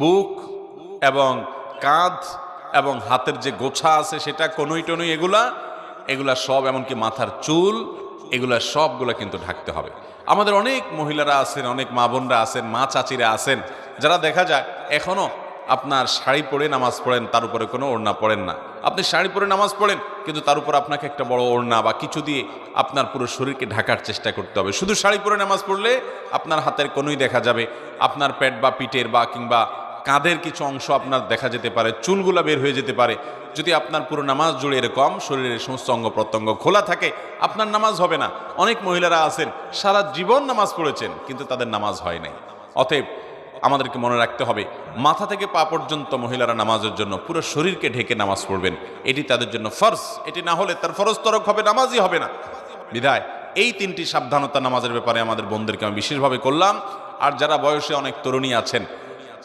বুক এবং কাঁধ এবং হাতের যে গোছা আছে সেটা কনুই টনুই এগুলা সব, এমনকি মাথার চুল, এগুলা সবগুলা কিন্তু ঢাকতে হবে। আমাদের অনেক মহিলারা আছেন, অনেক মা বোনরা আছেন, মা চাচিরা আছেন, যারা দেখা যায় এখনো আপনার শাড়ি পরে নামাজ পড়েন, তার উপরে কোনো ওড়না পড়েন না। আপনি শাড়ি পরে নামাজ পড়েন, কিন্তু তার উপর আপনাকে একটা বড় ওড়না বা কিছু দিয়ে আপনার পুরো শরীরকে ঢাকার চেষ্টা করতে হবে। শুধু শাড়ি পরে নামাজ পড়লে আপনার হাতের কোনোই দেখা যাবে, আপনার পেট বা পিঠের বা কিংবা কাঁধের কিছু অংশ আপনার দেখা যেতে পারে, চুলগুলা বের হয়ে যেতে পারে। যদি আপনার পুরো নামাজ জুড়ে এরকম শরীরের সমস্ত অঙ্গ প্রত্যঙ্গ খোলা থাকে, আপনার নামাজ হবে না। অনেক মহিলারা আছেন সারা জীবন নামাজ পড়েছেন, কিন্তু তাদের নামাজ হয় নাই। অতএব আমাদেরকে মনে রাখতে হবে, মাথা থেকে পা পর্যন্ত মহিলারা নামাজের জন্য পুরো শরীরকে ঢেকে নামাজ পড়বেন, এটি তাদের জন্য ফরজ। এটি না হলে তার ফরজ তরক হবে, নামাজই হবে না। বিধায় এই তিনটি সাবধানতা নামাজের ব্যাপারে আমাদের বোনদেরকে আমি বিশেষভাবে করলাম। আর যারা বয়সে অনেক তরুণী আছেন,